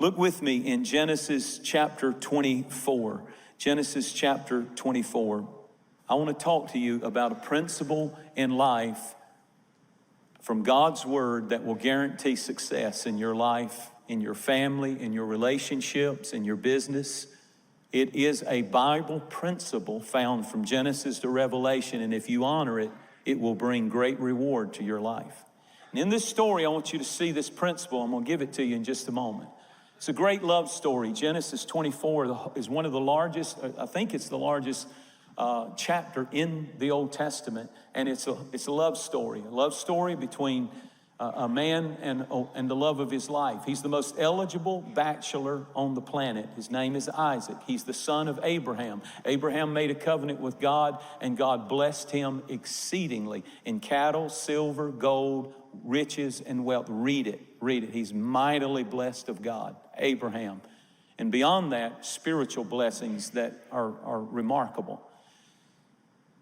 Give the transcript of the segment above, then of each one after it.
Look with me in Genesis chapter 24. Genesis chapter 24. I want to talk to you about a principle in life from God's word that will guarantee success in your life, in your family, in your relationships, in your business. It is a Bible principle found from Genesis to Revelation, and if you honor it, it will bring great reward to your life. And in this story, I want you to see this principle. I'm going to give it to you in just a moment. It's a great love story. Genesis 24 is one of the largest, I think it's the largest chapter in the Old Testament, and it's a love story between a man and the love of his life. He's the most eligible bachelor on the planet. His name is Isaac. He's the son of Abraham. Abraham made a covenant with God, and God blessed him exceedingly in cattle, silver, gold, riches, and wealth. Read it. He's mightily blessed of God, Abraham. And beyond that, spiritual blessings that are remarkable.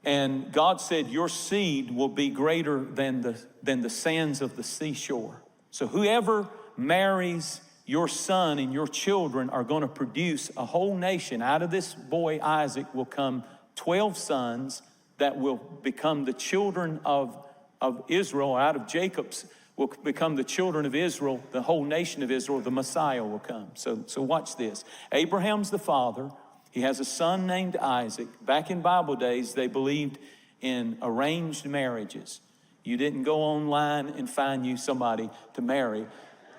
And God said, your seed will be greater than the sands of the seashore. So whoever marries your son and your children are going to produce a whole nation. Out of this boy Isaac will come 12 sons that will become the children of Israel. Out of Jacob's will become the children of Israel, the whole nation of Israel. The Messiah will come. So watch this. Abraham's the father. He has a son named Isaac. Back in Bible days, they believed in arranged marriages. You didn't go online and find you somebody to marry.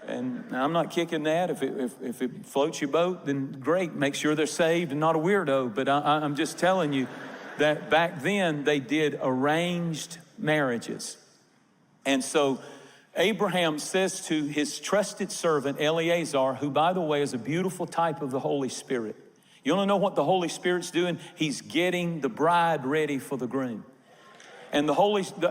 And I'm not kicking that. If it floats your boat, then great. Make sure they're saved and not a weirdo. But I'm just telling you that back then they did arranged marriages. And so Abraham says to his trusted servant Eleazar, who by the way is a beautiful type of the Holy Spirit. You want to know what the Holy Spirit's doing? He's getting the bride ready for the groom. And the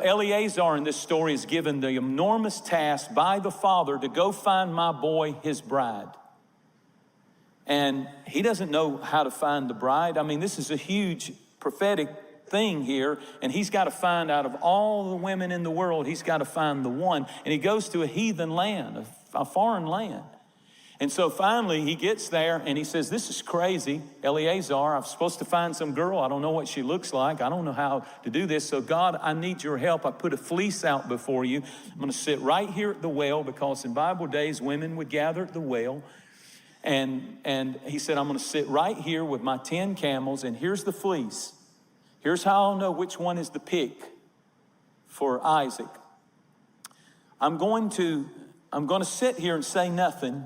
Eleazar in this story is given the enormous task by the father to go find my boy his bride. And he doesn't know how to find the bride. I mean, this is a huge prophetic thing here. And he's got to find out of all the women in the world, he's got to find the one. And he goes to a heathen land, a foreign land. And so finally he gets there and he says, this is crazy, Eleazar. I'm supposed to find some girl. I don't know what she looks like. I don't know how to do this. So God, I need your help. I put a fleece out before you. I'm going to sit right here at the well, because in Bible days, women would gather at the well. And he said, I'm going to sit right here with my 10 camels, and here's the fleece. Here's how I'll know which one is the pick for Isaac. I'm going to sit here and say nothing.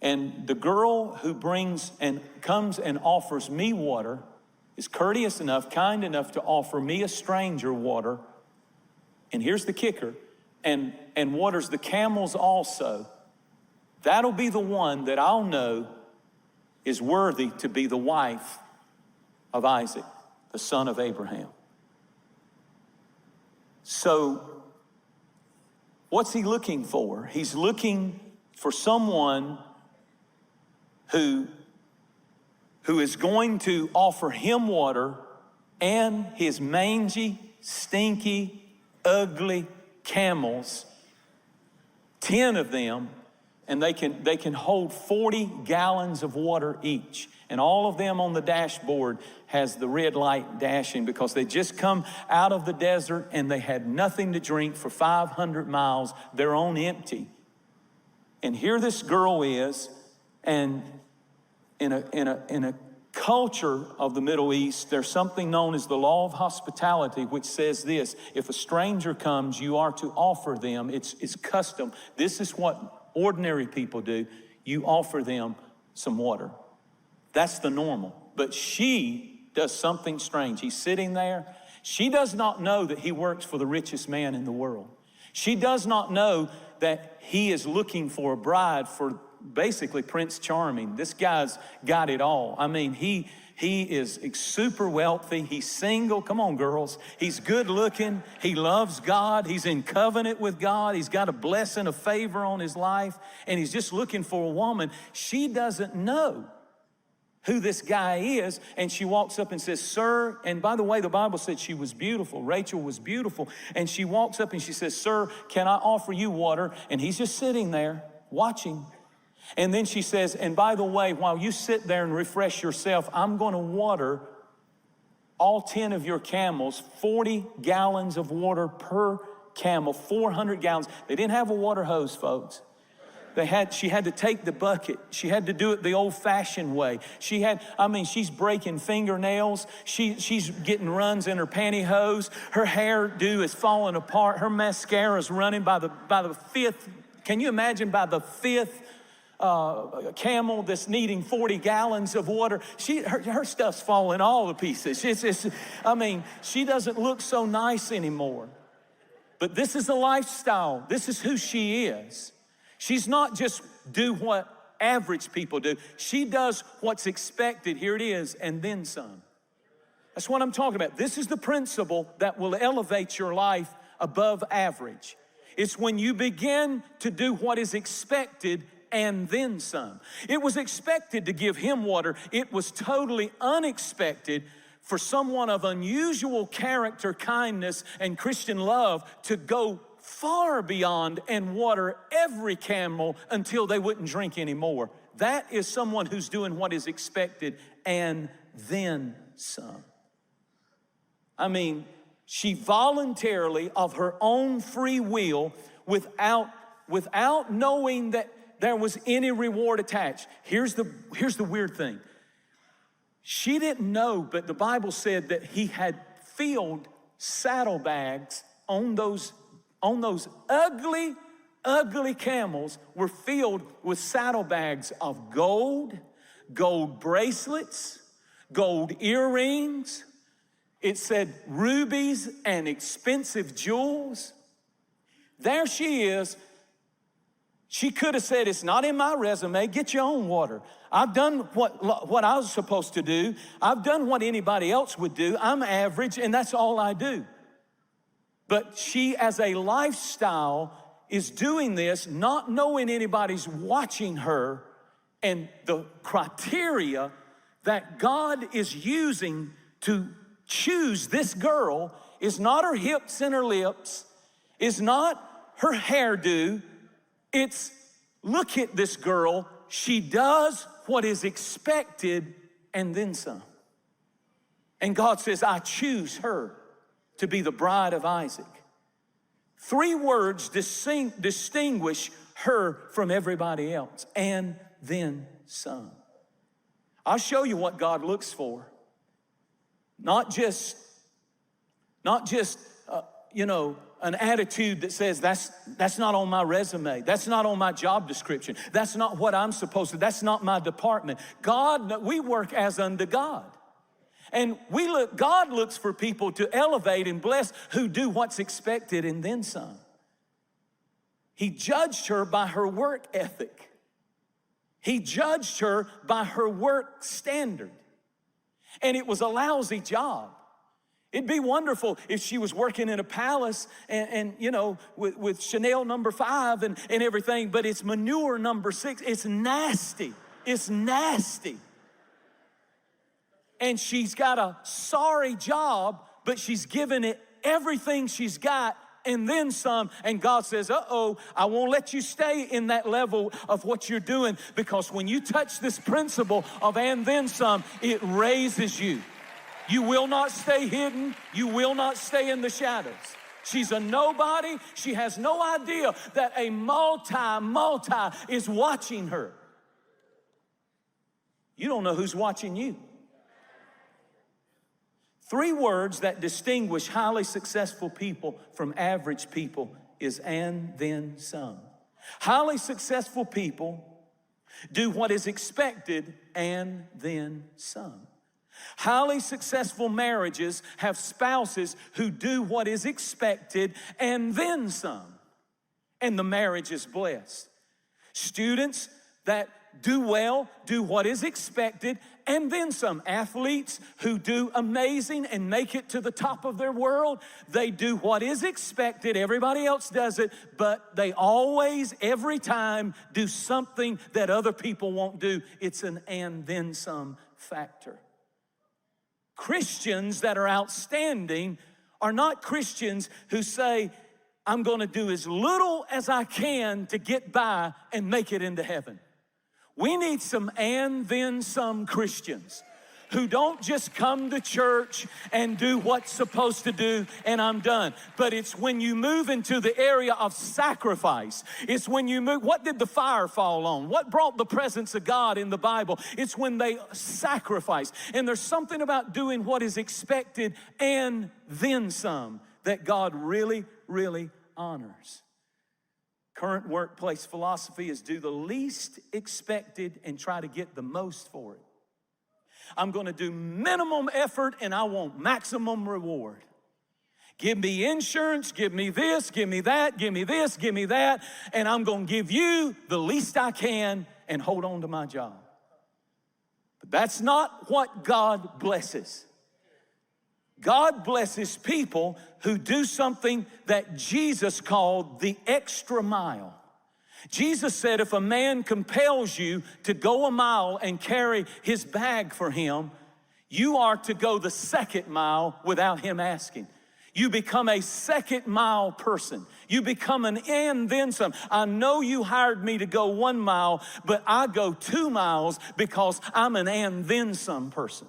And the girl who comes and offers me water is courteous enough, kind enough to offer me a stranger water. And here's the kicker, and waters the camels also. That'll be the one that I'll know is worthy to be the wife of Isaac, the son of Abraham. So what's he looking for? He's looking for someone who is going to offer him water and his mangy, stinky, ugly camels, 10 of them, and they can hold 40 gallons of water each. And all of them on the dashboard has the red light dashing, because they just come out of the desert and they had nothing to drink for 500 miles. They're on empty. And here this girl is, and in a culture of the Middle East, there's something known as the law of hospitality, which says this: if a stranger comes, you are to offer them. It's custom. This is what ordinary people do. You offer them some water. That's the normal. But she does something strange. He's sitting there. She does not know that he works for the richest man in the world. She does not know that he is looking for a bride for basically Prince Charming. This guy's got it all. I mean, he is super wealthy. He's single. Come on, girls. He's good looking. He loves God. He's in covenant with God. He's got a blessing, a favor on his life. And he's just looking for a woman. She doesn't know who this guy is. And she walks up and says, sir, and by the way, the Bible said she was beautiful. Rachel was beautiful. And she walks up and she says, sir, can I offer you water? And he's just sitting there watching. And then she says, and by the way, while you sit there and refresh yourself, I'm going to water all 10 of your camels, 40 gallons of water per camel, 400 gallons. They didn't have a water hose, folks. She had to take the bucket. She had to do it the old-fashioned way. She's breaking fingernails. She's getting runs in her pantyhose. Her hairdo is falling apart. Her mascara's running by the fifth. Can you imagine by the fifth camel that's needing 40 gallons of water? Her stuff's falling all to pieces. She doesn't look so nice anymore. But this is a lifestyle. This is who she is. She's not just do what average people do. She does what's expected. Here it is, and then some. That's what I'm talking about. This is the principle that will elevate your life above average. It's when you begin to do what is expected and then some. It was expected to give him water. It was totally unexpected for someone of unusual character, kindness, and Christian love to go far beyond and water every camel until they wouldn't drink anymore. That is someone who's doing what is expected and then some. She voluntarily, of her own free will, without knowing that there was any reward attached. Here's the weird thing. She didn't know, but the Bible said that he had filled saddlebags on those ugly, ugly camels were filled with saddlebags of gold bracelets, gold earrings. It said rubies and expensive jewels. There she is. She could have said, it's not in my resume, get your own water. I've done what I was supposed to do. I've done what anybody else would do. I'm average, and that's all I do. But she, as a lifestyle, is doing this, not knowing anybody's watching her, and the criteria that God is using to choose this girl is not her hips and her lips, is not her hairdo. It's, look at this girl. She does what is expected and then some. And God says, I choose her to be the bride of Isaac. 3 words distinguish her from everybody else, and then some. I'll show you what God looks for. Not just an attitude that says that's not on my resume, that's not on my job description, that's not what I'm supposed to, that's not my department. We work as unto God. And God looks for people to elevate and bless who do what's expected and then some. He judged her by her work ethic. He judged her by her work standard. And it was a lousy job. It'd be wonderful if she was working in a palace and with Chanel number 5 and everything, but it's manure number 6. It's nasty. It's nasty. And she's got a sorry job, but she's given it everything she's got and then some. And God says, I won't let you stay in that level of what you're doing, because when you touch this principle of and then some, it raises you. You will not stay hidden. You will not stay in the shadows. She's a nobody. She has no idea that a multi is watching her. You don't know who's watching you. 3 words that distinguish highly successful people from average people is and then some. Highly successful people do what is expected and then some. Highly successful marriages have spouses who do what is expected and then some, and the marriage is blessed. Students that do well do what is expected and then some. Athletes who do amazing and make it to the top of their world, they do what is expected. Everybody else does it, but they always, every time, do something that other people won't do. It's an and then some factor. Christians that are outstanding are not Christians who say, I'm going to do as little as I can to get by and make it into heaven. We need some and then some Christians who don't just come to church and do what's supposed to do and I'm done. But it's when you move into the area of sacrifice. It's when you move. What did the fire fall on? What brought the presence of God in the Bible? It's when they sacrifice. And there's something about doing what is expected and then some that God really, really honors. Current workplace philosophy is do the least expected and try to get the most for it. I'm going to do minimum effort and I want maximum reward. Give me insurance, give me this, give me that, give me this, give me that, and I'm going to give you the least I can and hold on to my job. But that's not what God blesses. God blesses people who do something that Jesus called the extra mile. Jesus said if a man compels you to go a mile and carry his bag for him, you are to go the second mile without him asking. You become a second mile person. You become an and then some. I know you hired me to go 1 mile, but I go 2 miles because I'm an and then some person.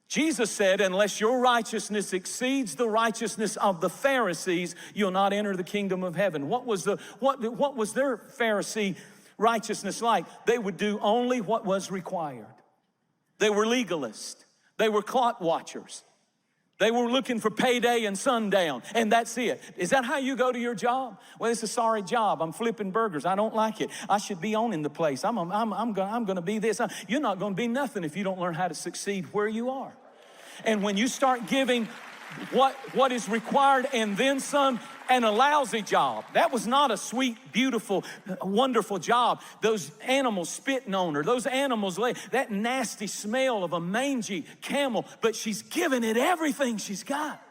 Jesus said, unless your righteousness exceeds the righteousness of the Pharisees, you'll not enter the kingdom of heaven. What was their Pharisee righteousness like? They would do only what was required. They were legalists. They were clock watchers. They were looking for payday and sundown, and that's it. Is that how you go to your job? Well, it's a sorry job. I'm flipping burgers. I don't like it. I should be owning the place. I'm going to be this. You're not going to be nothing if you don't learn how to succeed where you are. And when you start giving what is required and then some, and a lousy job. That was not a sweet, beautiful, wonderful job. Those animals spitting on her, those animals, that nasty smell of a mangy camel, but she's given it everything she's got.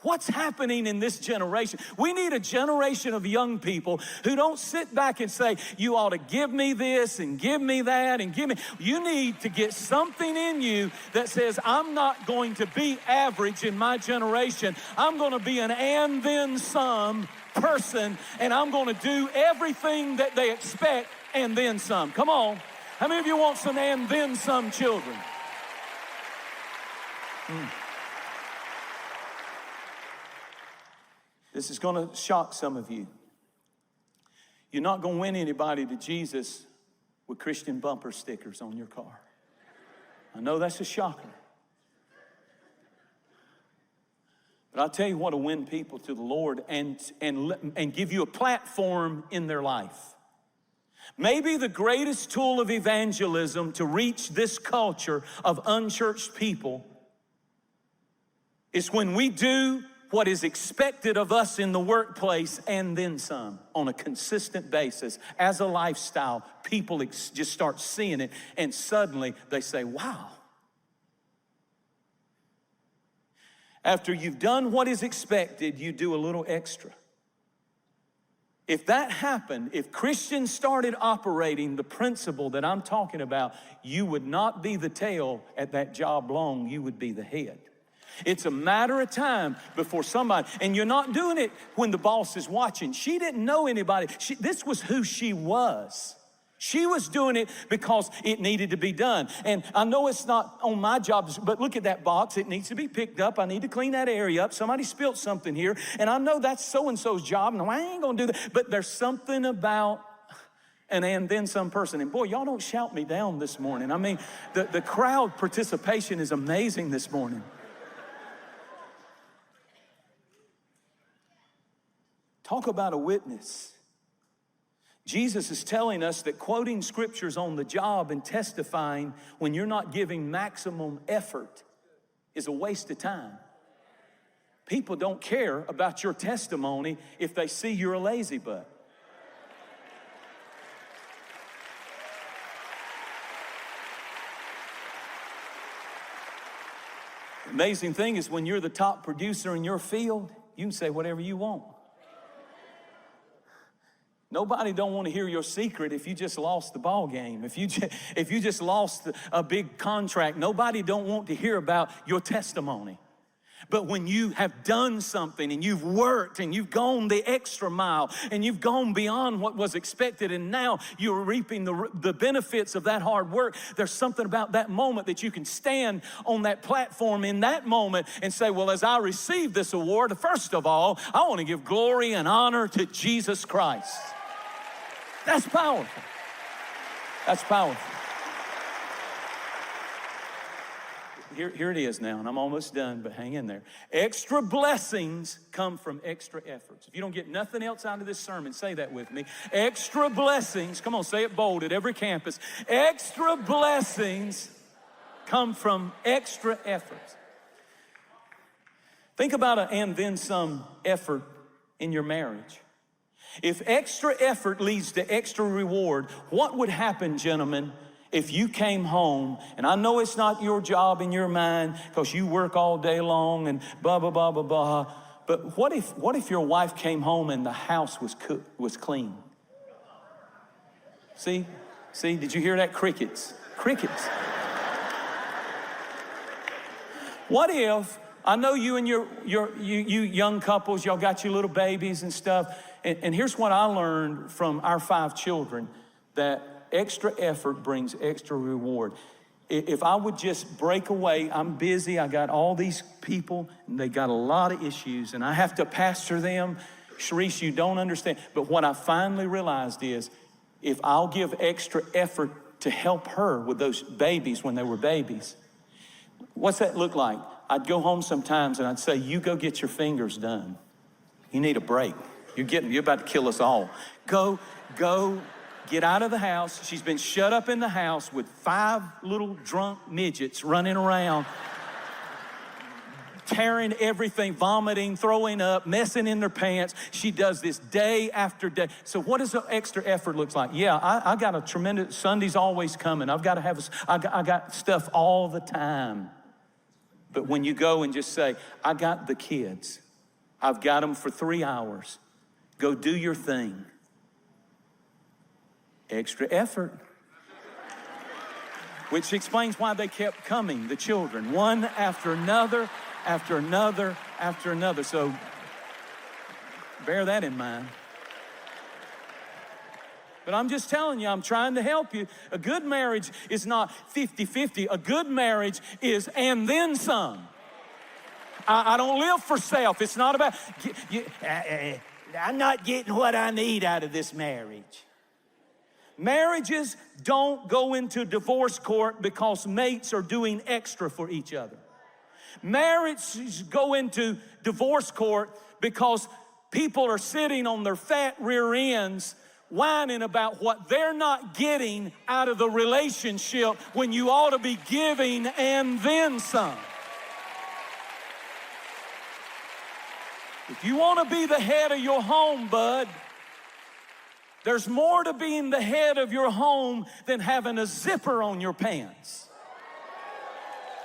What's happening in this generation? We need a generation of young people who don't sit back and say, you ought to give me this and give me that and give me. You need to get something in you that says, I'm not going to be average in my generation. I'm going to be an and then some person, and I'm going to do everything that they expect and then some. Come on. How many of you want some and then some children? This is going to shock some of you. You're not going to win anybody to Jesus with Christian bumper stickers on your car. I know that's a shocker. But I'll tell you what will win people to the Lord and give you a platform in their life. Maybe the greatest tool of evangelism to reach this culture of unchurched people is when we do what is expected of us in the workplace and then some on a consistent basis as a lifestyle. People just start seeing it and suddenly they say, wow. After you've done what is expected, you do a little extra. If that happened, if Christians started operating the principle that I'm talking about, you would not be the tail at that job long, you would be the head. It's a matter of time before somebody, and you're not doing it when the boss is watching. She didn't know anybody. This was who she was. She was doing it because it needed to be done. And I know it's not on my job, but look at that box. It needs to be picked up. I need to clean that area up. Somebody spilled something here. And I know that's so-and-so's job. No, I ain't going to do that. But there's something about and then some person. And boy, y'all don't shout me down this morning. I mean, the crowd participation is amazing this morning. Talk about a witness. Jesus is telling us that quoting scriptures on the job and testifying when you're not giving maximum effort is a waste of time. People don't care about your testimony if they see you're a lazy butt. The amazing thing is when you're the top producer in your field, you can say whatever you want. Nobody don't want to hear your secret if you just lost the ball game. If you just lost a big contract, nobody don't want to hear about your testimony. But when you have done something and you've worked and you've gone the extra mile and you've gone beyond what was expected and now you're reaping the benefits of that hard work, there's something about that moment that you can stand on that platform in that moment and say, well, as I receive this award, first of all, I want to give glory and honor to Jesus Christ. That's powerful. That's powerful. Here it is now, and I'm almost done, but hang in there. Extra blessings come from extra efforts. If you don't get nothing else out of this sermon, say that with me. Extra blessings, come on, say it bold at every campus. Extra blessings come from extra efforts. Think about an and then some effort in your marriage. If extra effort leads to extra reward, what would happen, gentlemen, if you came home, and I know it's not your job in your mind because you work all day long and blah, blah, blah, blah, blah, but what if your wife came home and the house was clean? See, did you hear that? Crickets. What if, I know you and you young couples, y'all got your little babies and stuff, and here's what I learned from our 5 children, that extra effort brings extra reward. If I would just break away, I'm busy, I got all these people, and they got a lot of issues, and I have to pastor them. Sharice, you don't understand. But what I finally realized is, if I'll give extra effort to help her with those babies when they were babies, what's that look like? I'd go home sometimes and I'd say, you go get your fingers done. You need a break. You're about to kill us all. Go. Get out of the house. She's been shut up in the house with 5 little drunk midgets running around, tearing everything, vomiting, throwing up, messing in their pants. She does this day after day. So what does the extra effort look like? Yeah, I got a tremendous, Sunday's always coming. I got stuff all the time. But when you go and just say, I got the kids. I've got them for 3 hours. Go do your thing. Extra effort. Which explains why they kept coming, the children, one after another, after another, after another. So bear that in mind. But I'm just telling you, I'm trying to help you. A good marriage is not 50-50. A good marriage is and then some. I don't live for self. It's not about, I'm not getting what I need out of this marriage. Marriages don't go into divorce court because mates are doing extra for each other. Marriages go into divorce court because people are sitting on their fat rear ends whining about what they're not getting out of the relationship when you ought to be giving and then some. If you want to be the head of your home, bud, there's more to being the head of your home than having a zipper on your pants.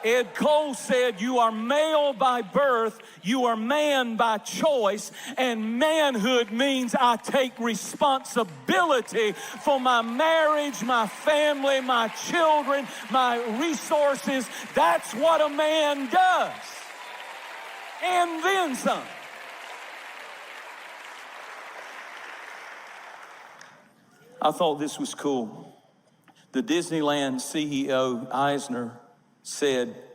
Ed Cole said, you are male by birth, you are man by choice, and manhood means I take responsibility for my marriage, my family, my children, my resources. That's what a man does. And then some. I thought this was cool. The Disneyland CEO, Eisner,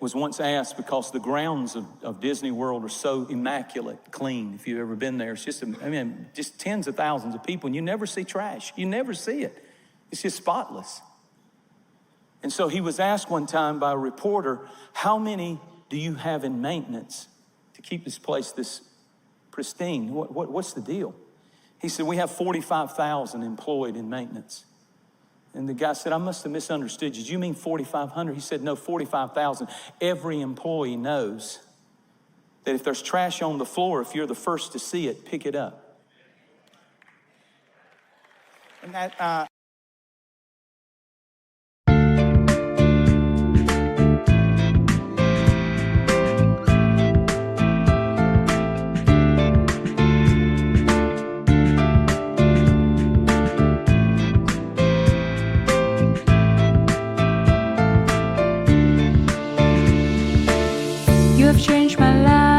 was once asked, because the grounds of Disney World are so immaculate, clean. If you've ever been there, it's just, just tens of thousands of people, and you never see trash. You never see it. It's just spotless. And so he was asked one time by a reporter, how many do you have in maintenance to keep this place this pristine? What's the deal? He said, we have 45,000 employed in maintenance. And the guy said, I must have misunderstood you. Did you mean 4,500? He said, no, 45,000. Every employee knows that if there's trash on the floor, if you're the first to see it, pick it up. And that, You have changed my life.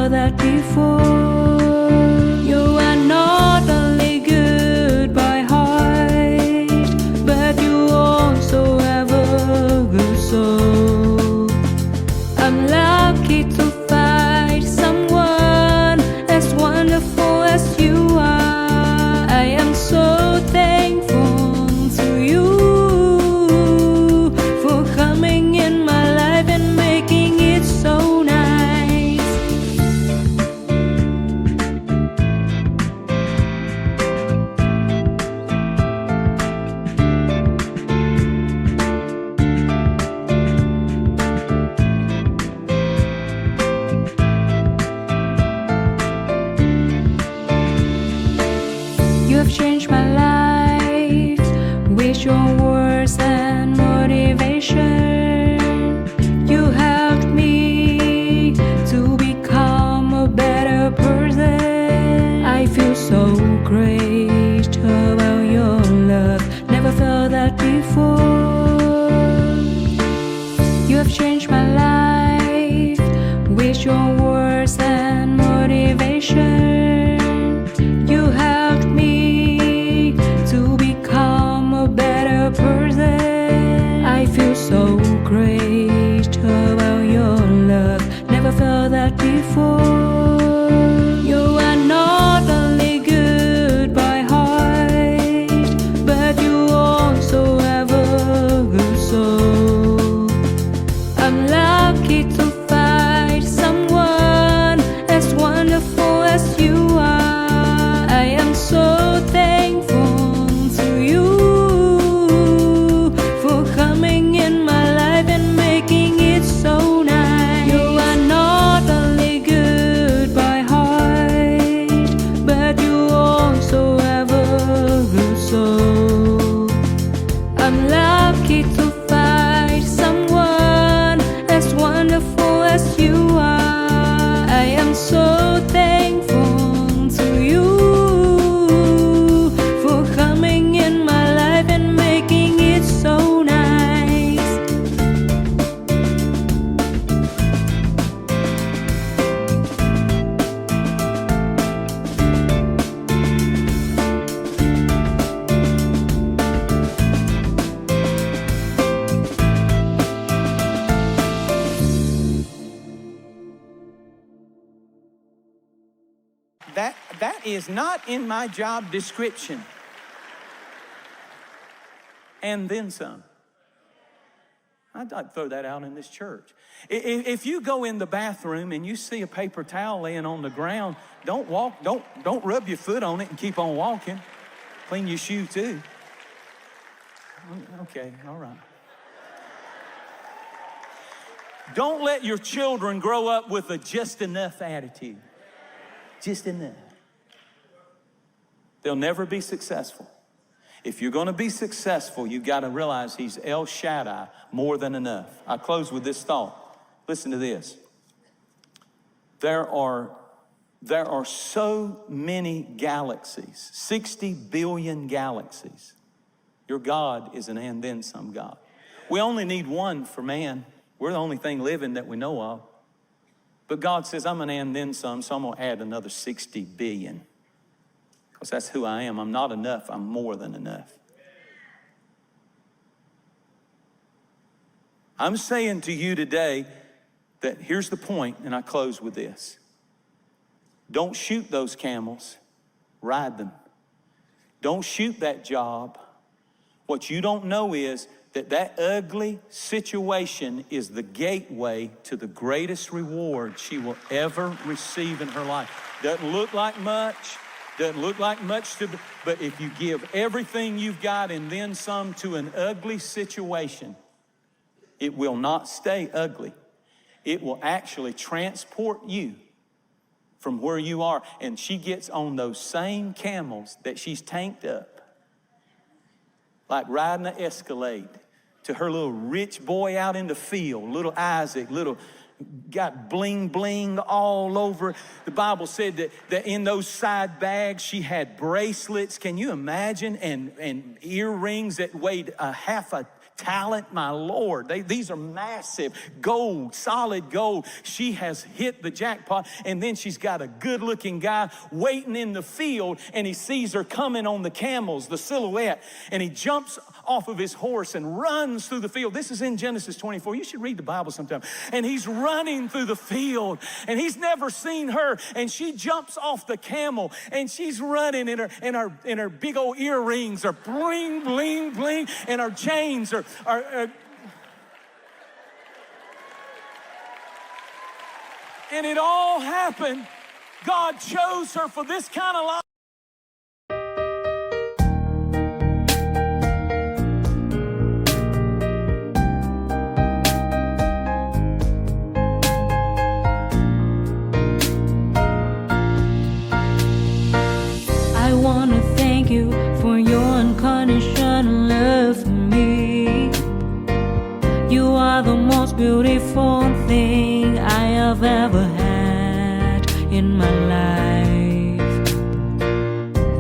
felt that before. You are not only good by heart, but you also have a good soul. I'm lucky to find someone as wonderful as you are. I am so thankful to you for coming in my life and making it so nice. You have changed my life with your words and motivation. You helped me to become a better person. I feel so great about your love. Never felt that before. You have changed my life with your words and motivation. You helped me to become a better person. I feel so great about your love. Never felt that before. You are not only good by heart, but you also have a good soul. I'm lucky to find someone as wonderful as you are. I am so thankful to you for coming in my life and making it so nice. You are not only good by heart, but you also have a good soul. I'm lucky to find someone as wonderful as you are. I am so thankful to you for coming in my life and making it so nice. That is not in my job description. And then some. I'd like to throw that out in this church. If you go in the bathroom and you see a paper towel laying on the ground, don't rub your foot on it and keep on walking. Clean your shoe too. Okay, all right. Don't let your children grow up with a just enough attitude. Just enough. They'll never be successful. If you're going to be successful, you've got to realize he's El Shaddai, more than enough. I close with this thought. Listen to this. There are so many galaxies, 60 billion galaxies. Your God is an and then some God. We only need one for man. We're the only thing living that we know of. But God says, I'm an and then some, so I'm going to add another 60 billion. Because that's who I am. I'm not enough. I'm more than enough. I'm saying to you today that here's the point, and I close with this. Don't shoot those camels. Ride them. Don't shoot that job. What you don't know is that ugly situation is the gateway to the greatest reward she will ever receive in her life. Doesn't look like much. Doesn't look like much but if you give everything you've got and then some to an ugly situation, it will not stay ugly. It will actually transport you from where you are. And she gets on those same camels that she's tanked up, like riding an Escalade, to her little rich boy out in the field, little Isaac, got bling bling all over. The Bible said that in those side bags she had bracelets. Can you imagine? And earrings that weighed a half a talent, my Lord. These are massive gold, solid gold. She has hit the jackpot, and then she's got a good-looking guy waiting in the field, and he sees her coming on the camels, the silhouette, and he jumps off of his horse and runs through the field. This is in Genesis 24. You should read the Bible sometime. And he's running through the field, and he's never seen her, and she jumps off the camel, and she's running, and her big old earrings are bling, bling, bling, and her chains are and it all happened. God chose her for this kind of life. I want to thank you for your unconditional love for me. You are the most beautiful thing I have ever had in my life.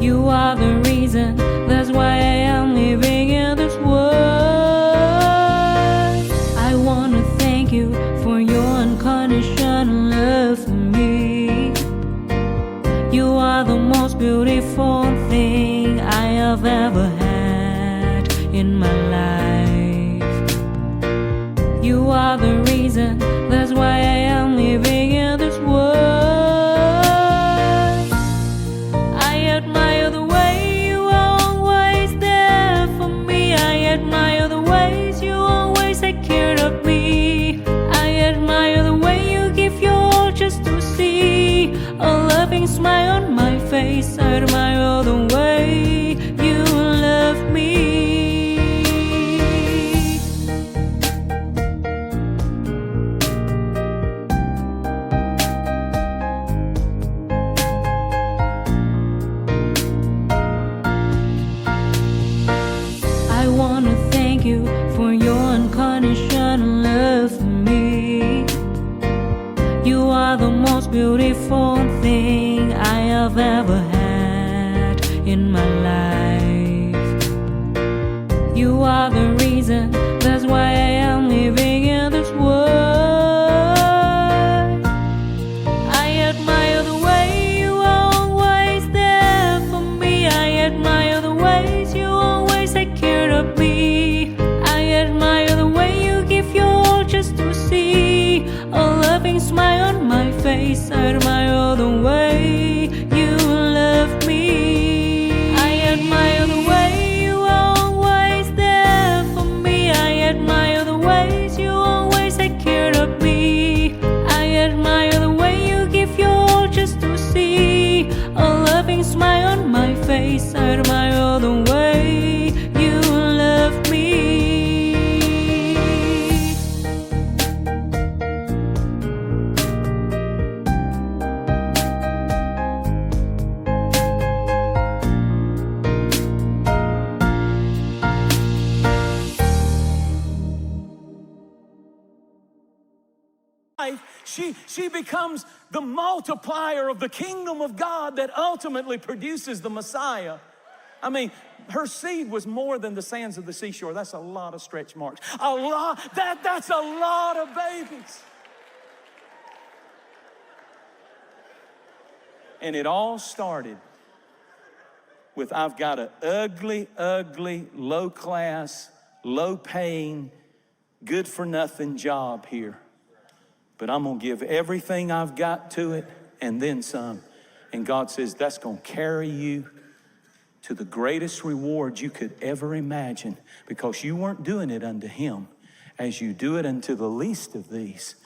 You are the reason, that's why I am living in this world. I want to thank you for your unconditional love for me. You are the most beautiful thing I have ever had in my life. You are the reason, that's why I am living in this world. I admire the way you are always there for me. I admire the ways you always take care of me. I admire the way you give your all just to see a loving smile on my face. I admire the way you love me. I want to thank you for your unconditional love for me. You are the most beautiful thing I have ever had in my life. You are the reason, that's why I am living in this world. I admire the way you are always there for me. I admire the ways you always take care of me. I admire the way you give your all just to see a loving smile on my face. I admire the way you love me. I admire the way you are always there for me. I admire the ways you always take care of me. I admire the way you give your all just to see a loving smile on my face. I admire the way you love me. She becomes the multiplier of the kingdom of God that ultimately produces the Messiah. I mean, her seed was more than the sands of the seashore. That's a lot of stretch marks. That's a lot of babies. And it all started with, I've got an ugly, low class, low paying, good for nothing job here. But I'm gonna give everything I've got to it and then some. And God says, that's gonna carry you to the greatest reward you could ever imagine, because you weren't doing it unto him. As you do it unto the least of these,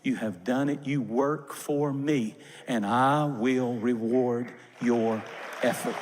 you have done it. You work for me, and I will reward your effort.